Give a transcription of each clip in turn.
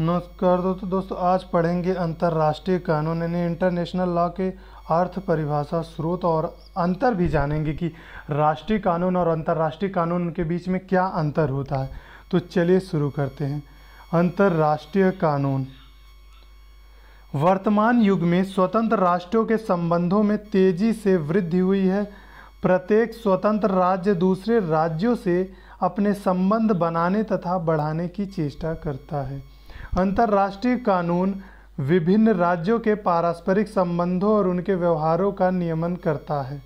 नमस्कार दोस्तों, आज पढ़ेंगे अंतर्राष्ट्रीय कानून यानी इंटरनेशनल लॉ के अर्थ, परिभाषा, स्रोत और अंतर भी जानेंगे कि राष्ट्रीय कानून और अंतर्राष्ट्रीय कानून के बीच में क्या अंतर होता है। तो चलिए शुरू करते हैं। अंतर्राष्ट्रीय कानून वर्तमान युग में स्वतंत्र राष्ट्रों के संबंधों में तेजी से वृद्धि हुई है। प्रत्येक स्वतंत्र राज्य दूसरे राज्यों से अपने संबंध बनाने तथा बढ़ाने की चेष्टा करता है। अंतर्राष्ट्रीय कानून विभिन्न राज्यों के पारस्परिक संबंधों और उनके व्यवहारों का नियमन करता है।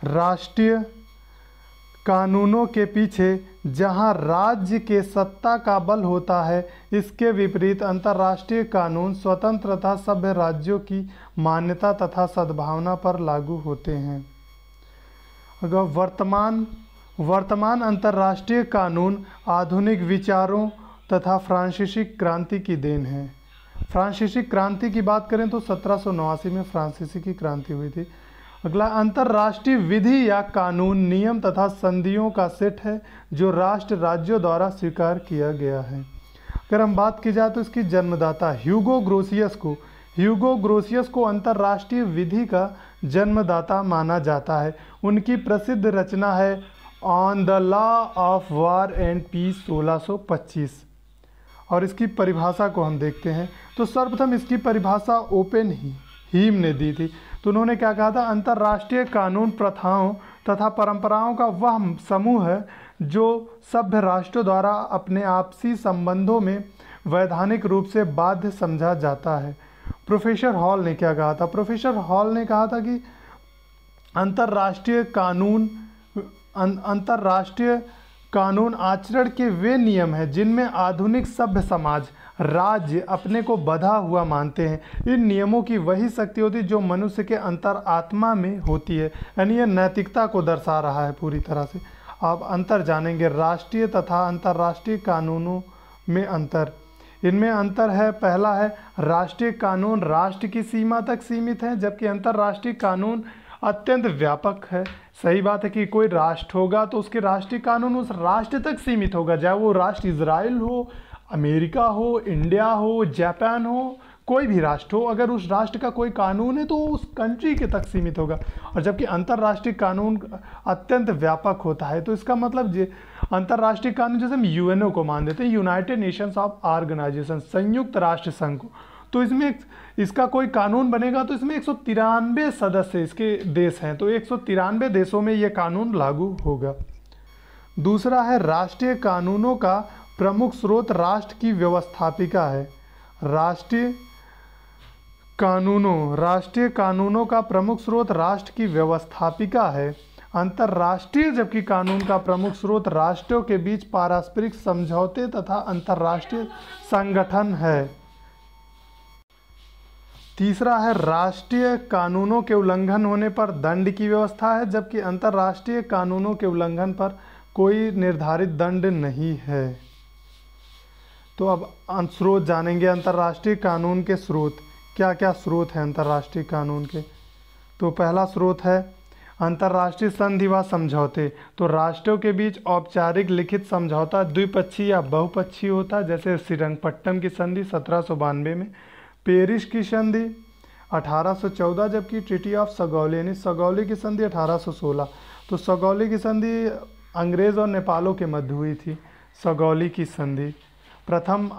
राष्ट्रीय कानूनों के पीछे जहां राज्य के सत्ता का बल होता है, इसके विपरीत अंतर्राष्ट्रीय कानून स्वतंत्र तथा सभ्य राज्यों की मान्यता तथा सद्भावना पर लागू होते हैं। अगर वर्तमान अंतर्राष्ट्रीय कानून आधुनिक विचारों तथा फ्रांसीसी क्रांति की देन है। फ्रांसीसी क्रांति की बात करें तो 1789 में फ्रांसीसी की क्रांति हुई थी। अगला, अंतर्राष्ट्रीय विधि या कानून नियम तथा संधियों का सेट है जो राष्ट्र राज्यों द्वारा स्वीकार किया गया है। अगर हम बात की जाए तो इसकी जन्मदाता ह्यूगो ग्रोसियस को अंतर्राष्ट्रीय विधि का जन्मदाता माना जाता है। उनकी प्रसिद्ध रचना है on the law of war and peace 1625। और इसकी परिभाषा को हम देखते हैं तो सर्वप्रथम इसकी परिभाषा ओपन हीम ने दी थी। तो उन्होंने क्या कहा था, अंतर्राष्ट्रीय कानून प्रथाओं तथा परंपराओं का वह समूह है जो सभ्य राष्ट्रों द्वारा अपने आपसी संबंधों में वैधानिक रूप से बाध्य समझा जाता है। प्रोफेसर हॉल ने क्या कहा था, प्रोफेसर हॉल ने कहा था कि अंतर्राष्ट्रीय कानून आचरण के वे नियम हैं जिनमें आधुनिक सभ्य समाज राज्य अपने को बंधा हुआ मानते हैं। इन नियमों की वही शक्ति होती है जो मनुष्य के अंतरात्मा में होती है, यानी यह नैतिकता को दर्शा रहा है पूरी तरह से। आप अंतर जानेंगे राष्ट्रीय तथा अंतर्राष्ट्रीय कानूनों में अंतर। इनमें अंतर है, पहला है राष्ट्रीय कानून राष्ट्र की सीमा तक सीमित है, जबकि अंतर्राष्ट्रीय कानून अत्यंत व्यापक है। सही बात है कि कोई राष्ट्र होगा तो उसके राष्ट्रीय कानून उस राष्ट्र तक सीमित होगा, चाहे वो राष्ट्र इजराइल हो, अमेरिका हो, इंडिया हो, जापान हो, कोई भी राष्ट्र हो, अगर उस राष्ट्र का कोई कानून है तो उस कंट्री के तक सीमित होगा। और जबकि अंतर्राष्ट्रीय कानून अत्यंत व्यापक होता है। तो इसका मतलब अंतर्राष्ट्रीय कानून जैसे हम यूएनओ को मान देते हैं, यूनाइटेड नेशंस ऑफ ऑर्गेनाइजेशन, संयुक्त राष्ट्र संघ, तो इसमें इसका कोई कानून बनेगा तो इसमें 193 सदस्य इसके देश हैं, तो 193 देशों में ये कानून लागू होगा। दूसरा है राष्ट्रीय कानूनों का प्रमुख स्रोत राष्ट्र की व्यवस्थापिका है। राष्ट्रीय कानूनों का प्रमुख स्रोत राष्ट्र की व्यवस्थापिका है। अंतर्राष्ट्रीय जबकि कानून का प्रमुख स्रोत राष्ट्रों के बीच पारस्परिक समझौते तथा अंतर्राष्ट्रीय संगठन है। तीसरा है राष्ट्रीय कानूनों के उल्लंघन होने पर दंड की व्यवस्था है, जबकि अंतर्राष्ट्रीय कानूनों के उल्लंघन पर कोई निर्धारित दंड नहीं है। तो अब स्रोत जानेंगे अंतर्राष्ट्रीय कानून के स्रोत। क्या क्या स्रोत हैं अंतर्राष्ट्रीय कानून के? तो पहला स्रोत है अंतर्राष्ट्रीय संधि व समझौते। तो राष्ट्रों के बीच औपचारिक लिखित समझौता द्विपक्षीय या बहुपक्षीय होता है, जैसे श्रीरंगपट्टनम की संधि 1792 में, पेरिस की संधि 1814, जबकि ट्रीटी ऑफ सगौली यानी सगौली की संधि 1816। तो सगौली की संधि अंग्रेज़ और नेपालों के मध्य हुई थी। सगौली की संधि प्रथम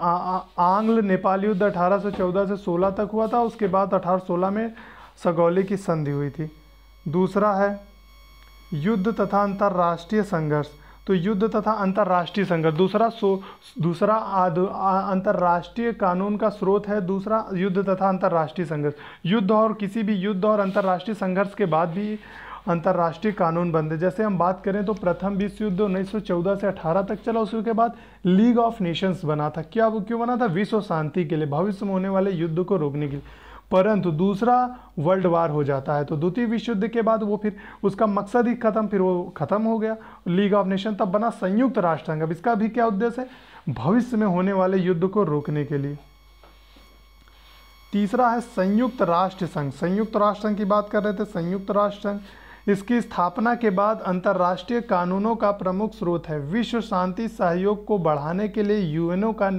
आंग्ल नेपाल युद्ध 1814 से 16 तक हुआ था, उसके बाद 1816 में सगौली की संधि हुई थी। दूसरा है युद्ध तथा अंतर्राष्ट्रीय संघर्ष। तो युद्ध तथा अंतर्राष्ट्रीय संघर्ष दूसरा अंतर्राष्ट्रीय कानून का स्रोत है। दूसरा युद्ध तथा अंतर्राष्ट्रीय संघर्ष। युद्ध और किसी भी युद्ध और अंतर्राष्ट्रीय संघर्ष के बाद भी अंतर्राष्ट्रीय कानून बनते। जैसे हम बात करें तो प्रथम विश्व युद्ध 1914 से 18 तक चला, उसके बाद लीग ऑफ नेशंस बना था। क्यों बना था? विश्व शांति के लिए, भविष्य में होने वाले युद्ध को रोकने के लिए। परंतु दूसरा वर्ल्ड वार हो जाता है, तो द्वितीय विश्व युद्ध के बाद वो फिर उसका मकसद ही फिर वो खत्म हो गया। लीग ऑफ नेशन तब बना संयुक्त राष्ट्र संघ। अब इसका भी क्या उद्देश्य है? भविष्य में होने वाले युद्ध को रोकने के लिए। तीसरा है संयुक्त राष्ट्र संघ। संयुक्त राष्ट्र संघ की बात कर रहे थे। संयुक्त राष्ट्र संघ इसकी स्थापना के बाद अंतर्राष्ट्रीय कानूनों का प्रमुख स्रोत है। विश्व शांति सहयोग को बढ़ाने के लिए यूएनओ का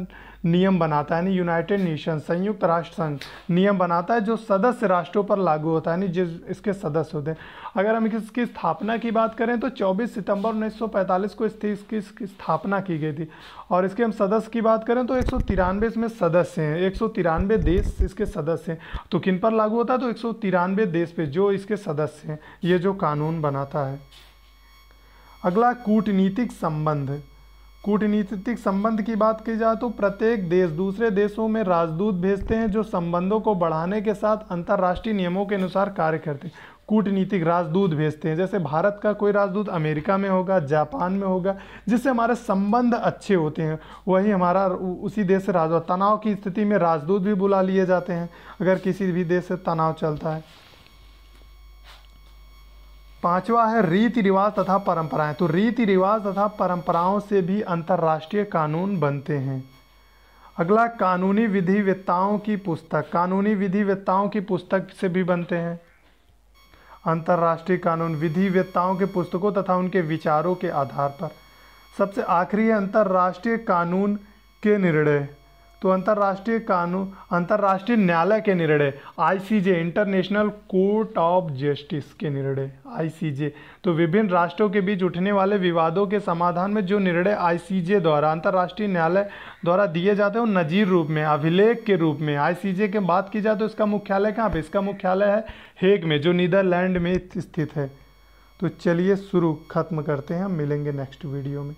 नियम बनाता है, यानी यूनाइटेड नेशन संयुक्त राष्ट्र संघ नियम बनाता है जो सदस्य राष्ट्रों पर लागू होता है, यानी जिस इसके सदस्य होते हैं। अगर हम इसकी स्थापना की बात करें तो 24 सितंबर 1945 को इसकी स्थापना की गई थी। और इसके हम सदस्य की बात करें तो 193 इसमें सदस्य हैं, 193 देश इसके सदस्य हैं। तो किन पर लागू होता है? तो 193 देश पे जो इसके सदस्य हैं ये जो कानून बनाता है। अगला कूटनीतिक संबंध। कूटनीतिक संबंध की बात की जाए तो प्रत्येक देश दूसरे देशों में राजदूत भेजते हैं जो संबंधों को बढ़ाने के साथ अंतर्राष्ट्रीय नियमों के अनुसार कार्य करते हैं। कूटनीतिक राजदूत भेजते हैं, जैसे भारत का कोई राजदूत अमेरिका में होगा, जापान में होगा, जिससे हमारे संबंध अच्छे होते हैं, वही हमारा उसी देश से राजदूत। तनाव की स्थिति में राजदूत भी बुला लिए जाते हैं अगर किसी भी देश से तनाव चलता है। पांचवा है रीति रिवाज तथा परंपराएं। तो रीति रिवाज तथा परंपराओं से भी अंतर्राष्ट्रीय कानून बनते हैं। अगला कानूनी विधिवत्ताओं की पुस्तक। कानूनी विधिवत्ताओं की पुस्तक से भी बनते हैं अंतर्राष्ट्रीय कानून, विधिवत्ताओं के पुस्तकों तथा उनके विचारों के आधार पर। सबसे आखिरी है अंतर्राष्ट्रीय कानून के निर्णय। तो अंतर्राष्ट्रीय कानून, अंतर्राष्ट्रीय न्यायालय के निर्णय, ICJ international court of justice के निर्णय, आईसीजे। तो विभिन्न राष्ट्रों के बीच उठने वाले विवादों के समाधान में जो निर्णय आईसीजे द्वारा, अंतर्राष्ट्रीय न्यायालय द्वारा दिए जाते हैं वो नजीर रूप में, अभिलेख के रूप में। आईसीजे की बात की जाए तो इसका मुख्यालय कहाँ पे? इसका मुख्यालय है हेग में, जो नीदरलैंड में स्थित है। तो चलिए खत्म करते हैं, हम मिलेंगे नेक्स्ट वीडियो में।